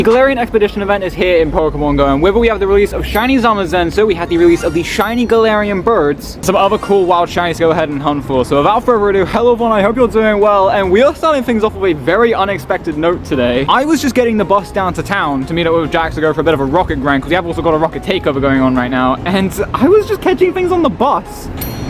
The Galarian Expedition Event is here in Pokémon GO, and with it we have the release of Shiny Zamazenta, we had the release of the Shiny Galarian Birds, some other cool wild shinies to go ahead and hunt for. So without further ado, hello everyone, I hope you're doing well, and we are starting things off with a very unexpected note today. I was just getting the bus down to town to meet up with Jax to go for a bit of a rocket grind, because we have also got a rocket takeover going on right now, and I was just catching things on the bus,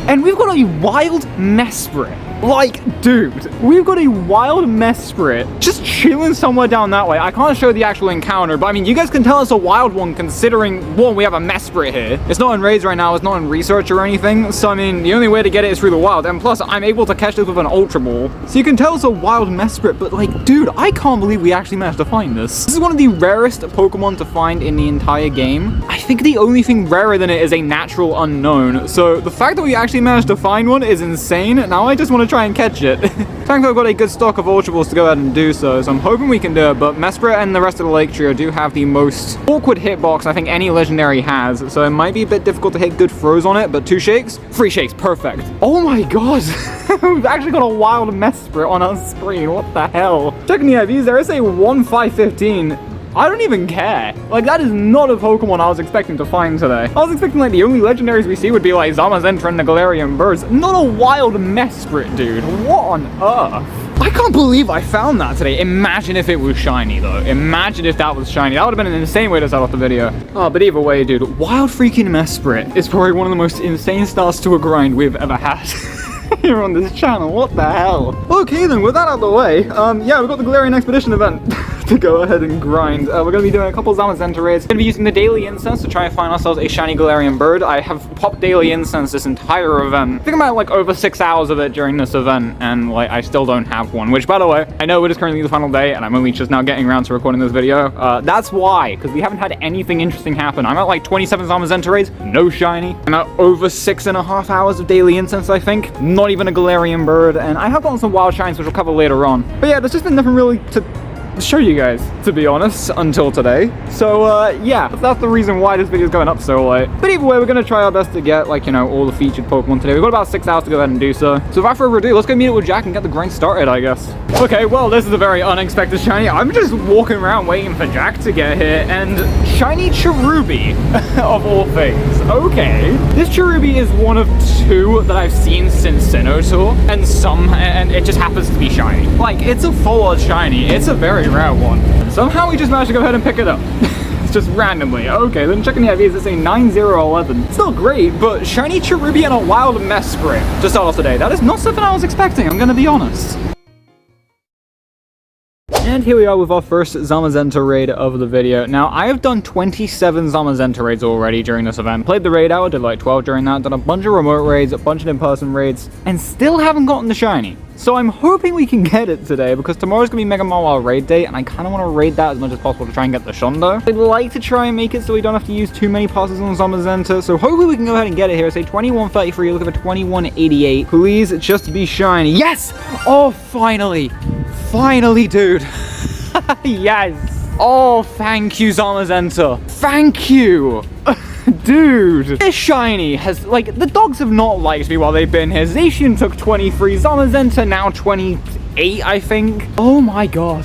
and we've got a wild Mesprit. Like, dude, we've got a wild Mesprit just chilling somewhere down that way. I can't show the actual encounter, but I mean, you guys can tell it's a wild one considering, one, we have a Mesprit here. It's not in raids right now, it's not in research or anything, so I mean, the only way to get it is through the wild, and plus, I'm able to catch this with an Ultra Ball. So you can tell it's a wild Mesprit, but like, dude, I can't believe we actually managed to find this. This is one of the rarest Pokemon to find in the entire game. I think the only thing rarer than it is a natural unknown, so the fact that we actually managed to find one is insane. Now I just want to try and catch it. Thankfully I've got a good stock of Ultra Balls to go ahead and do so I'm hoping we can do it, but Mesprit and the rest of the Lake Trio do have the most awkward hitbox I think any legendary has, so it might be a bit difficult to hit good throws on it, but 2 shakes? 3 shakes, perfect. Oh my god, we've actually got a wild Mesprit on our screen, what the hell? Checking the IVs, there is a 1-5-15. I don't even care. Like, that is not a Pokemon I was expecting to find today. I was expecting, like, the only legendaries we see would be, like, Zamazenta and the Galarian Birds. Not a wild Mesprit, dude. What on earth? I can't believe I found that today. Imagine if it was shiny, though. Imagine if that was shiny. That would have been an insane way to start off the video. Oh, but either way, dude, wild freaking Mesprit is probably one of the most insane starts to a grind we've ever had. Here on this channel, what the hell? Okay then, with that out of the way, yeah, we've got the Galarian Expedition Event to go ahead and grind. We're going to be doing a couple Zamazenta raids. We're going to be using the daily incense to try and find ourselves a shiny Galarian bird. I have popped daily incense this entire event. I think about like over 6 hours of it during this event, and like I still don't have one, which by the way, I know it is currently the final day, and I'm only just now getting around to recording this video. That's why, because we haven't had anything interesting happen. I'm at like 27 Zamazenta raids, no shiny. I'm at over 6.5 hours of daily incense, I think. Not even a Galarian bird, and I have gotten some wild shines which we'll cover later on. But yeah, there's just been nothing really to show you guys, to be honest, until today. So yeah, that's the reason why this video is going up so late. But either way, we're going to try our best to get, like, you know, all the featured Pokemon today. We've got about 6 hours to go ahead and do so. So without further ado, let's go meet up with Jack and get the grind started, I guess. Okay, well, this is a very unexpected shiny. I'm just walking around waiting for Jack to get here, and shiny Cherubi, of all things. Okay. This Cherubi is one of 2 that I've seen since Sinnoh Tour, and it just happens to be shiny. Like, it's a full-on shiny. It's a very rare one. Somehow we just managed to go ahead and pick it up. It's just randomly. Okay, then checking the IVs, it's a 9-0-11. It's not great, but shiny Cherubi and a wild Mesprit to start off today. That is not something I was expecting, I'm gonna be honest. And here we are with our first Zamazenta raid of the video. Now, I have done 27 Zamazenta raids already during this event. Played the raid out, did like 12 during that, done a bunch of remote raids, a bunch of in-person raids, and still haven't gotten the shiny. So I'm hoping we can get it today, because tomorrow's going to be Mega Mawile raid day, and I kind of want to raid that as much as possible to try and get the Shondo. I'd like to try and make it so we don't have to use too many passes on Zamazenta, so hopefully we can go ahead and get it here. Say 2133, looking for 2188. Please just be shiny. Yes! Oh, finally! Finally, dude! Yes! Oh, thank you, Zamazenta! Thank you! Dude, this shiny has, like, the dogs have not liked me while they've been here. Zacian took 23, Zamazenta now 28, I think. Oh my god.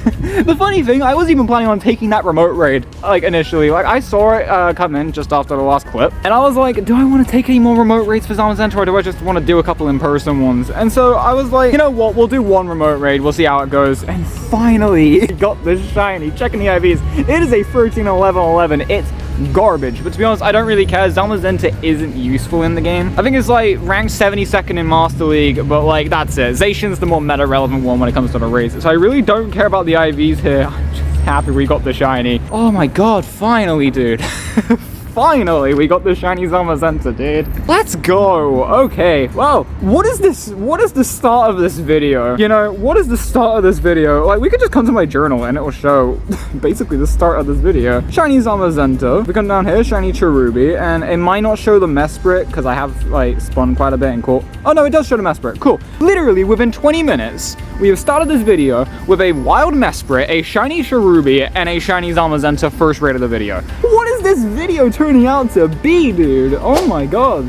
The funny thing, I wasn't even planning on taking that remote raid, like, initially. Like, I saw it come in just after the last clip, and I was like, do I want to take any more remote raids for Zamazenta, or do I just want to do a couple in-person ones? And so I was like, you know what, we'll do one remote raid, we'll see how it goes. And finally, it got this shiny. Checking the IVs, it is a 13-11-11. It's garbage, but to be honest, I don't really care. Zamazenta isn't useful in the game. I think it's like ranked 72nd in Master League, but like that's it. Zacian's the more meta relevant one when it comes to the raids, so I really don't care about the IVs here. I'm just happy we got the shiny. Oh my god, finally, dude. Finally, we got the shiny Zamazenta, dude. Let's go. Okay, well, what is this? What is the start of this video? You know, what is the start of this video? Like, we could just come to my journal and it will show basically the start of this video. Shiny Zamazenta. We come down here, shiny Cherubi, and it might not show the Mesprit because I have, like, spun quite a bit and caught. Oh, no, it does show the Mesprit. Cool. Literally, within 20 minutes, we have started this video with a wild Mesprit, a shiny Cherubi, and a shiny Zamazenta first raid of the video. What is this video turning out to be, dude? Oh my god.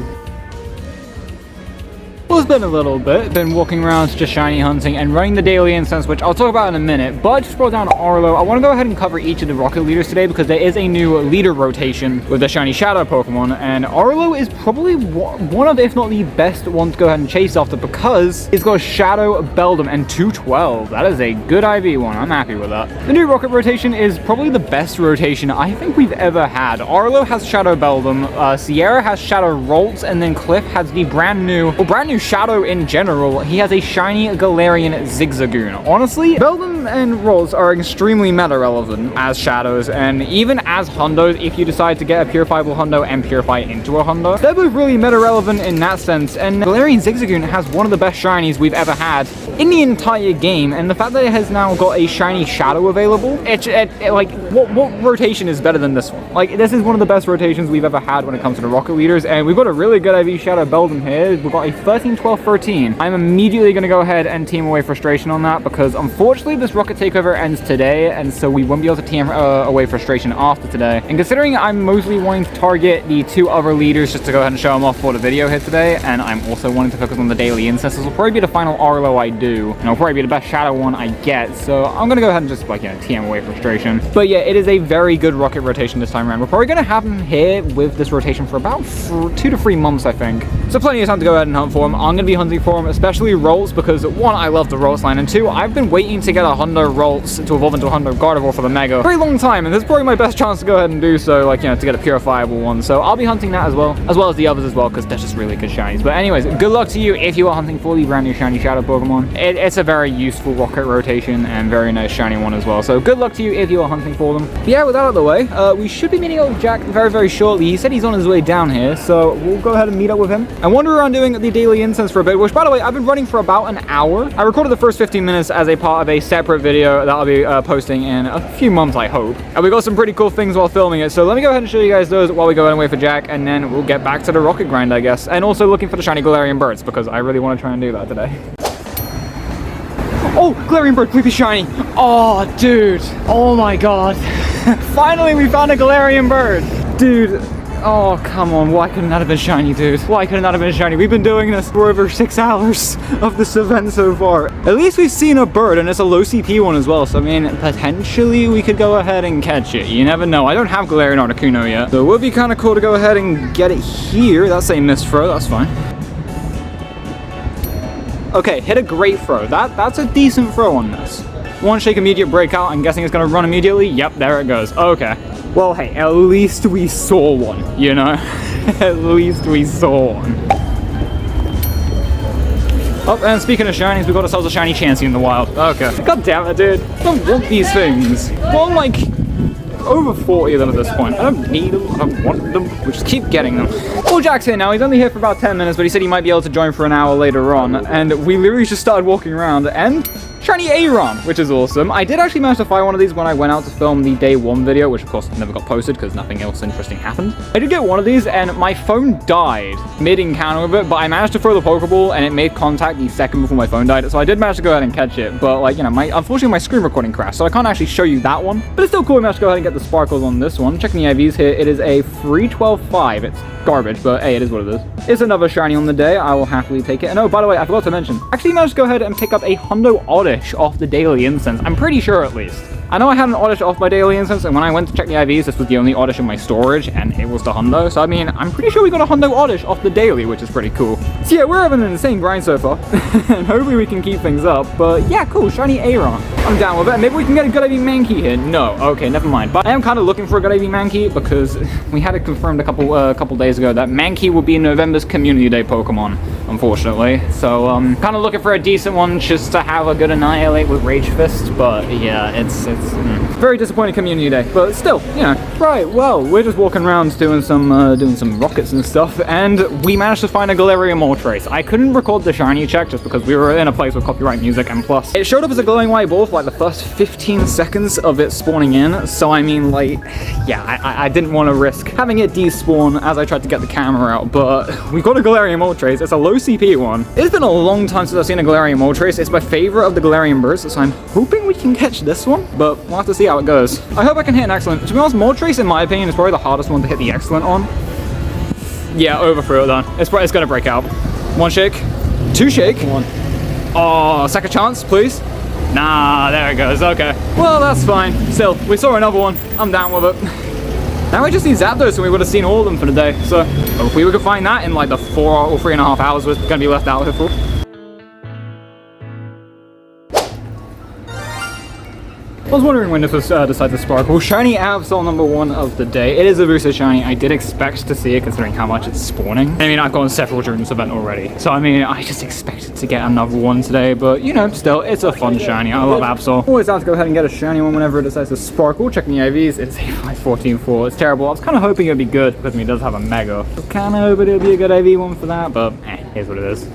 Well, it's been a little bit. Been walking around just shiny hunting and running the daily incense, which I'll talk about in a minute. But just scroll down to Arlo. I want to go ahead and cover each of the rocket leaders today because there is a new leader rotation with the shiny shadow Pokemon. And Arlo is probably one of, if not the best one to go ahead and chase after because it's got Shadow, Beldum, and 212. That is a good IV one. I'm happy with that. The new rocket rotation is probably the best rotation I think we've ever had. Arlo has Shadow Beldum, Sierra has Shadow Rolts, and then Cliff has the brand new Shadow in general. He has a shiny Galarian Zigzagoon. Honestly, Beldum and Rolts are extremely meta relevant as shadows, and even as hundos if you decide to get a purifiable hundo and purify into a hundo. They're both really meta relevant in that sense, and Galarian Zigzagoon has one of the best shinies we've ever had in the entire game, and the fact that it has now got a shiny shadow available, like, what rotation is better than this one? Like, this is one of the best rotations we've ever had when it comes to the rocket leaders, and we've got a really good IV Shadow Beldum here. We've got a 13, 12, 13. I'm immediately going to go ahead and team away Frustration on that because unfortunately this rocket takeover ends today, and so we won't be able to team away Frustration after today. And considering I'm mostly wanting to target the two other leaders just to go ahead and show them off for the video here today, and I'm also wanting to focus on the daily incense, this will probably be the final Arlo I do, and it'll probably be the best shadow one I get, so I'm going to go ahead and just, like, you know, team away Frustration. But yeah, it is a very good rocket rotation this time around. We're probably going to have him here with this rotation for about 2 to 3 months, I think. So plenty of time to go ahead and hunt for him. I'm going to be hunting for him, especially Rolts, because one, I love the Rolts line, and two, I've been waiting to get a Hundo Rolts to evolve into a Hundo Gardevoir for the Mega for a very long time, and this is probably my best chance to go ahead and do so, like, you know, to get a purifiable one. So I'll be hunting that as well as the others as well, because they're just really good shinies. But anyways, good luck to you if you are hunting for the brand new shiny shadow Pokemon. It's a very useful rocket rotation and very nice shiny one as well. So good luck to you if you are hunting for them. But yeah, with that out of the way, we should be meeting up with Jack very, very shortly. He said he's on his way down here, so we'll go ahead and meet up with him and wander around doing the daily incense for a bit, which, by the way, I've been running for about an hour. I recorded the first 15 minutes as a part of a separate video that I'll be posting in a few months, I hope. And we got some pretty cool things while filming it, so let me go ahead and show you guys those while we go ahead and wait for Jack, and then we'll get back to the rocket grind, I guess. And also looking for the shiny Galarian birds, because I really want to try and do that today. Oh, Galarian bird, please be shiny. Oh, dude. Oh my god. Finally, we found a Galarian bird. Dude. Oh, come on. Why couldn't that have been shiny, dude? Why couldn't that have been shiny? We've been doing this for over 6 hours of this event so far. At least we've seen a bird, and it's a low CP one as well. So, I mean, potentially we could go ahead and catch it. You never know. I don't have Galarian Articuno yet. So it would be kind of cool to go ahead and get it here. That's a missed throw. That's fine. Okay, hit a great throw. That's a decent throw on this. One shake, immediate breakout. I'm guessing it's going to run immediately. Yep, there it goes. Okay. Well, hey, at least we saw one, you know? At least we saw one. Oh, and speaking of shinies, we got ourselves a shiny Chansey in the wild. Okay. God damn it, dude. I don't want these things. Well, I'm like over 40 of them at this point. I don't need them. I don't want them. We just keep getting them. Well, Jack's here now. He's only here for about 10 minutes, but he said he might be able to join for an hour later on. And we literally just started walking around, and shiny Aron, which is awesome. I did actually manage to find one of these when I went out to film the day 1 video, which of course never got posted because nothing else interesting happened. I did get one of these, and my phone died mid-encounter with it, but I managed to throw the Pokeball, and it made contact the second before my phone died, so I did manage to go ahead and catch it. But, like, you know, unfortunately my screen recording crashed, so I can't actually show you that one. But it's still cool. I managed to go ahead and get the sparkles on this one. Checking the IVs here, it is a 312.5. It's garbage, but hey, it is what it is. It's another shiny on the day. I will happily take it. And oh, by the way, I forgot to mention, I actually managed to go ahead and pick up a Hundo Oddish off the daily incense. I'm pretty sure, at least. I know I had an Oddish off my daily incense, and when I went to check the IVs, this was the only Oddish in my storage, and it was the Hundo. So, I mean, I'm pretty sure we got a Hundo Oddish off the daily, which is pretty cool. So, yeah, we're having an insane grind so far, and hopefully we can keep things up. But, yeah, cool, shiny Aron. I'm down with it. Maybe we can get a good IV Mankey here. No, okay, never mind. But I am kind of looking for a good IV Mankey, because we had it confirmed a couple days ago that Mankey will be November's Community Day Pokemon, unfortunately. So, kind of looking for a decent one just to have a good Annihilate with Rage Fist. But, yeah, it's very disappointing Community Day, but still, you know. Right, well, we're just walking around doing some rockets and stuff, and we managed to find a Galarian Moltres. I couldn't record the shiny check just because we were in a place with copyright music, and plus, it showed up as a glowing white ball for like the first 15 seconds of it spawning in, so I mean, like, yeah, I didn't want to risk having it despawn as I tried to get the camera out, but we got a Galarian Moltres. It's a low CP one. It's been a long time since I've seen a Galarian Moltres. It's my favorite of the Galarian birds, so I'm hoping we can catch this one, but we'll have to see how it goes. I hope I can hit an excellent. To be honest, Moltres, in my opinion, is probably the hardest one to hit the excellent on. Yeah, overthrew it then. It's gonna break out. One shake. 2 shake. 1. Oh, second chance, please. Nah, there it goes. Okay. Well, that's fine. Still, we saw another one. I'm down with it. Now we just need Zapdos and we would have seen all of them for the day. So hopefully we could find that in like the 4 or 3.5 hours we're going to be left out here for. I was wondering when this was decided to sparkle. Shiny Absol number 1 of the day. It is a Booster Shiny. I did expect to see it considering how much it's spawning. I mean, I've gotten several during this event already. So, I mean, I just expected to get another one today. But, you know, still, it's a fun Shiny. I love Absol. Always have to go ahead and get a Shiny one whenever it decides to sparkle. Checking the IVs. It's a 514.4. It's terrible. I was kind of hoping it would be good because it does have a Mega. I was kind of hoping it would be a good IV one for that. But, here's what it is.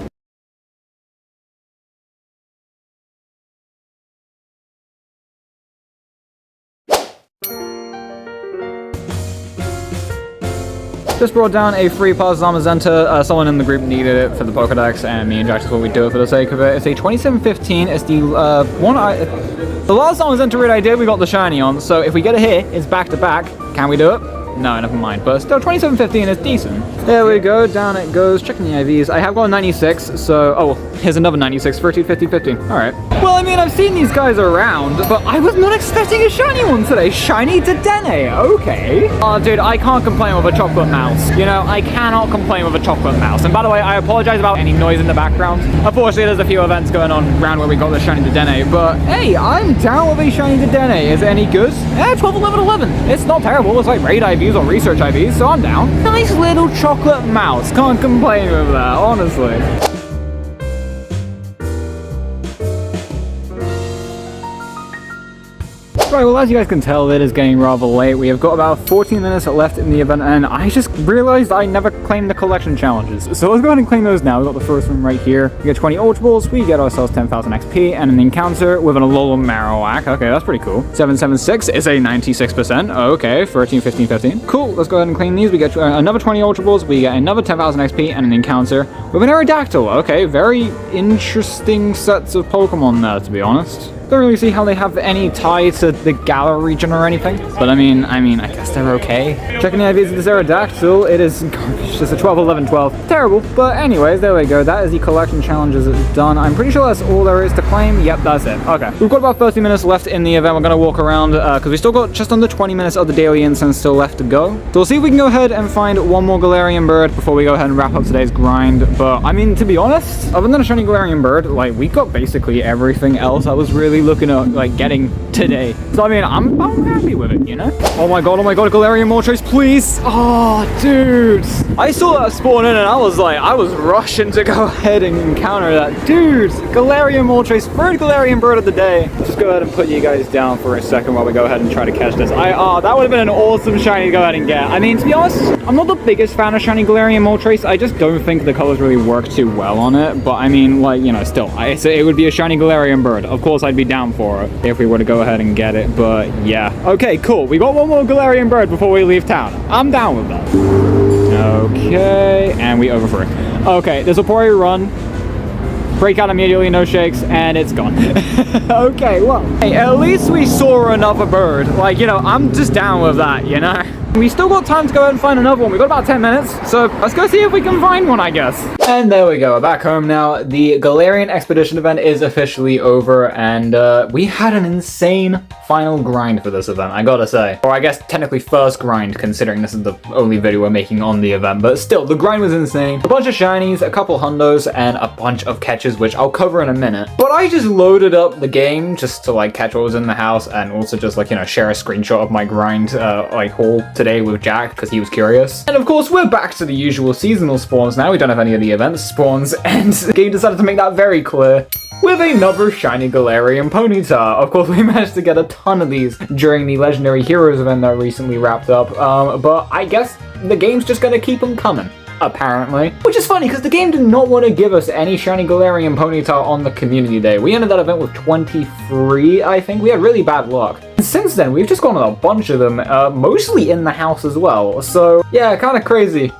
Just brought down a free pass Zamazenta. Someone in the group needed it for the Pokedex, and me and Jack just thought we'd do it for the sake of it. It's a 2715. It's the the last Zamazenta raid I did, we got the shiny on. So if we get it here, it's back to back. Can we do it? No, never mind. But still, 2715 is decent. There we go. Down it goes. Checking the IVs. I have got a 96. So, oh, here's another 96 for 250. All right. Well, I mean, I've seen these guys around, but I was not expecting a shiny one today. Shiny Dedenne. Okay. Oh, dude, I can't complain with a chocolate mouse. You know, I cannot complain with a chocolate mouse. And by the way, I apologize about any noise in the background. Unfortunately, there's a few events going on around where we got the shiny Dedenne. But hey, I'm down with a shiny Dedenne. Is it any good? Yeah, 12, 11, 11. It's not terrible. It's like raid IVs or research IVs, so I'm down. Nice little chocolate mouse. Can't complain with that, honestly. Right, well, as you guys can tell, it is getting rather late. We have got about 14 minutes left in the event, and I just realized I never claimed the collection challenges. So let's go ahead and claim those now. We've got the first one right here. We get 20 Ultra Balls, we get ourselves 10,000 XP, and an encounter with an Alola Marowak. Okay, that's pretty cool. 776 is a 96%. Okay, 13, 15, 15. Cool, let's go ahead and claim these. We get another 20 Ultra Balls, we get another 10,000 XP, and an encounter with an Aerodactyl. Okay, very interesting sets of Pokemon there, to be honest. Don't really see how they have any tie to the Galar region or anything. But I mean, I guess they're okay. Checking the IVs of this Aerodactyl, it is garbage. It's a 12, 11, 12. Terrible. But anyways, there we go. That is the collection challenges done. I'm pretty sure that's all there is to claim. Yep, that's it. Okay. We've got about 30 minutes left in the event. We're going to walk around because we still got just under 20 minutes of the daily incense still left to go. So we'll see if we can go ahead and find one more Galarian bird before we go ahead and wrap up today's grind. But I mean, to be honest, other than a shiny Galarian bird, like, we got basically everything else I was really looking at, like, getting today. So I mean, I'm happy with it, you know? Oh my god, Galarian Moltres, please! Oh, dude! I saw that spawn in and I was rushing to go ahead and encounter that. Dude! Galarian Moltres, third Galarian bird of the day. Just go ahead and put you guys down for a second while we go ahead and try to catch this. That would have been an awesome shiny to go ahead and get. I mean, to be honest, I'm not the biggest fan of shiny Galarian Moltres. I just don't think the colors really work too well on it. But I mean, like, you know, still, it would be a shiny Galarian bird. Of course, I'd be down for it if we were to go ahead and get it, but yeah. Okay, cool. We got one more Galarian bird before we leave town. I'm down with that. Okay, and we overthrew. Okay, this will probably run. Break out immediately, no shakes, and it's gone. Okay, well, hey, at least we saw another bird. Like, you know, I'm just down with that, you know? We still got time to go ahead and find another one. We've got about 10 minutes, so let's go see if we can find one, I guess. And there we go, we're back home now. The Galarian Expedition Event is officially over, and we had an insane final grind for this event, I gotta say. Or I guess technically first grind, considering this is the only video we're making on the event, but still, the grind was insane. A bunch of shinies, a couple hundos, and a bunch of catches, which I'll cover in a minute. But I just loaded up the game just to, like, catch what was in the house, and also just, like, you know, share a screenshot of my grind, like, haul today with Jack, because he was curious. And of course, we're back to the usual seasonal spawns now. We don't have any of the event spawns, and the game decided to make that very clear with another shiny Galarian Ponyta. Of course, we managed to get a ton of these during the Legendary Heroes event that recently wrapped up, but I guess the game's just gonna keep them coming, apparently. Which is funny, because the game did not want to give us any shiny Galarian Ponyta on the community day. We ended that event with 23, I think. We had really bad luck. Since then, we've just gotten a bunch of them, mostly in the house as well. So yeah, kind of crazy,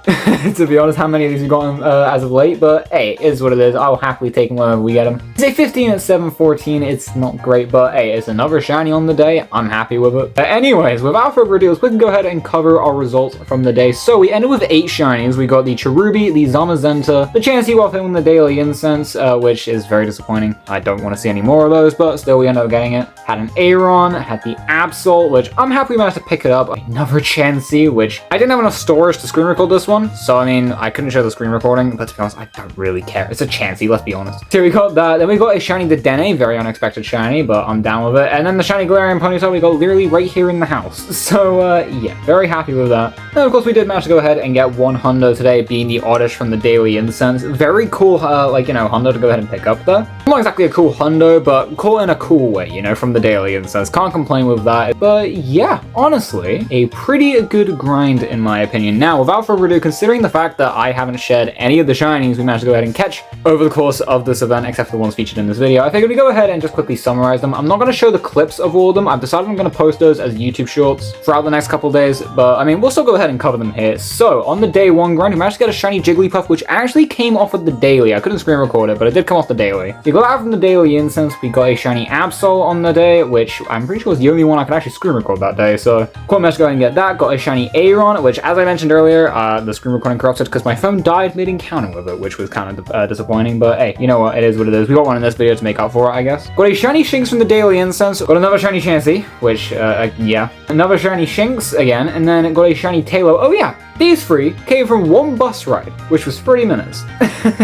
to be honest, how many of these we've gotten as of late. But hey, it is what it is. I'll happily take them whenever we get them. It's a 15 at 714. It's not great, but hey, it's another shiny on the day. I'm happy with it. Anyways, without further ado, let's go ahead and cover our results from the day. So we ended with 8 shinies. We got the Cherubi, the Zamazenta, the Chansey while filming the daily incense, which is very disappointing. I don't want to see any more of those, but still we ended up getting it. Had an Aeron, had the Absol, which I'm happy we managed to pick it up. Another Chansey, which I didn't have enough storage to screen record this one, so I mean, I couldn't show the screen recording, but to be honest, I don't really care. It's a Chansey, let's be honest. So we got that, then we got a shiny Dedenne, very unexpected shiny, but I'm down with it. And then the shiny Galarian Ponytail we got literally right here in the house. So yeah, very happy with that. And of course we did manage to go ahead and get one hundo today, being the Oddish from the daily incense. Very cool, like, you know, hundo to go ahead and pick up there. Not exactly a cool hundo, but cool in a cool way, you know, from the daily incense. Can't complain with that. But yeah, honestly, a pretty good grind in my opinion. Now, without further ado, considering the fact that I haven't shed any of the shinies we managed to go ahead and catch over the course of this event, except for the ones featured in this video, I figured we go ahead and just quickly summarize them. I'm not going to show the clips of all of them. I've decided I'm going to post those as YouTube shorts throughout the next couple of days, but I mean, we'll still go ahead and cover them here. So, on the day 1 grind, we managed to get a shiny Jigglypuff, which actually came off of the daily. I couldn't screen record it, but it did come off the daily. We got out from the daily incense, we got a shiny Absol on the day, which I'm pretty sure was the only one I could actually screen record that day, so cool, managed to go ahead and get that. Got a shiny Aeron, which, as I mentioned earlier, the screen recording corrupted because my phone died mid-encounter with it, which was kind of disappointing, but hey, you know what, it is what it is. We got one in this video to make up for it, I guess. Got a shiny Shinx from the daily incense, got another shiny Chansey, which, yeah, another shiny Shinx again, and then got a shiny Tailo. Oh yeah, these 3 came from one bus ride, which was 30 minutes.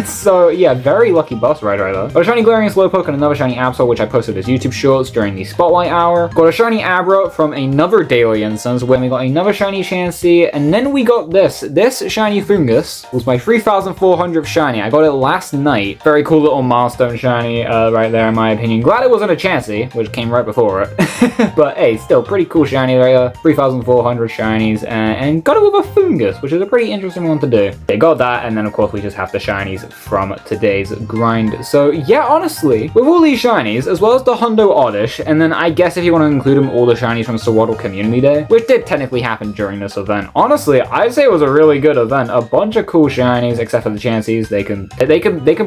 So yeah, very lucky bus ride right there. Got a shiny Galarian Slowpoke and another shiny Absol, which I posted as YouTube shorts during the Spotlight Hour. Got a shiny Abra from another daily incense, when we got another shiny Chansey, and then we got this. This shiny Fungus was my 3,400th shiny. I got it last night. Very cool little milestone shiny right there in my opinion. Glad it wasn't a Chansey, which came right before it. But hey, still pretty cool shiny right there. 3,400 shinies, and got it with a Fungus, which is a pretty interesting one to do. They got that, and then of course we just have the shinies from today's grind. So yeah, honestly, with all these shinies, as well as the Hundo Oddish, and then I guess if you want to include them, all the shinies from Sawaddle Community Day, which did technically happen during this event. Honestly, I'd say it was a really good event. A bunch of cool shinies, except for the Chanseys. They can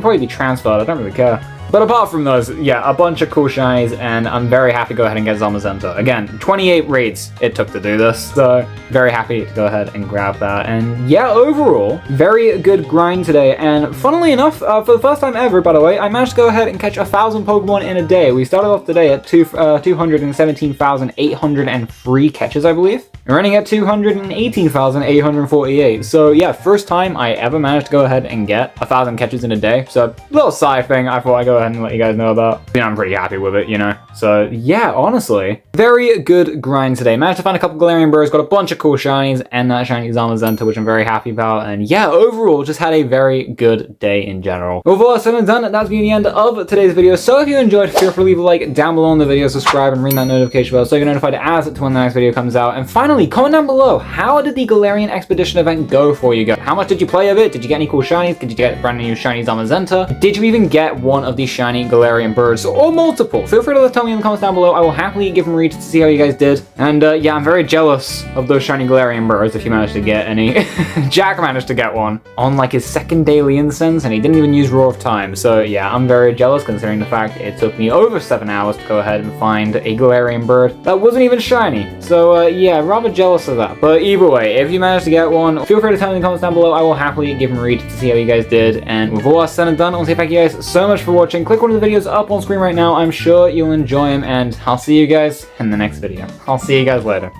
probably be transferred. I don't really care. But apart from those, yeah, a bunch of cool shinies, and I'm very happy to go ahead and get Zamazenta. Again, 28 raids it took to do this, so very happy to go ahead and grab that. And yeah, overall, very good grind today. And funnily enough, for the first time ever, by the way, I managed to go ahead and catch 1,000 Pokemon in a day. We started off today at 217,803 catches, I believe. We're running at 218,848. So yeah, first time I ever managed to go ahead and get 1,000 catches in a day. So little side thing I thought I'd go ahead and let you guys know about. You know, I'm pretty happy with it, you know. So yeah, honestly, very good grind today. Managed to find a couple Galarian birds, got a bunch of cool shinies, and that shiny Zamazenta, which I'm very happy about. And yeah, overall, just had a very good day in general. With all that said and done, that's been the end of today's video. So if you enjoyed, feel free to leave a like down below on the video, subscribe, and ring that notification bell so you're notified as to when the next video comes out. And finally, comment down below, how did the Galarian Expedition event go for you guys? How much did you play of it? Did you get any cool shinies? Did you get brand new shiny Zamazenta? Did you even get one of these shiny Galarian birds, or multiple? Feel free to tell me in the comments down below. I will happily give them a read to see how you guys did. And yeah, I'm very jealous of those shiny Galarian birds if you managed to get any. Jack managed to get one on like his second daily incense, and he didn't even use Roar of Time. So yeah, I'm very jealous considering the fact it took me over 7 hours to go ahead and find a Galarian bird that wasn't even shiny. So yeah, rather jealous of that. But either way, if you managed to get one, feel free to tell me in the comments down below. I will happily give them a read to see how you guys did. And with all that said and done, I want to say thank you guys so much for watching. Click one of the videos up on screen right now. I'm sure you'll enjoy them, and I'll see you guys in the next video. I'll see you guys later.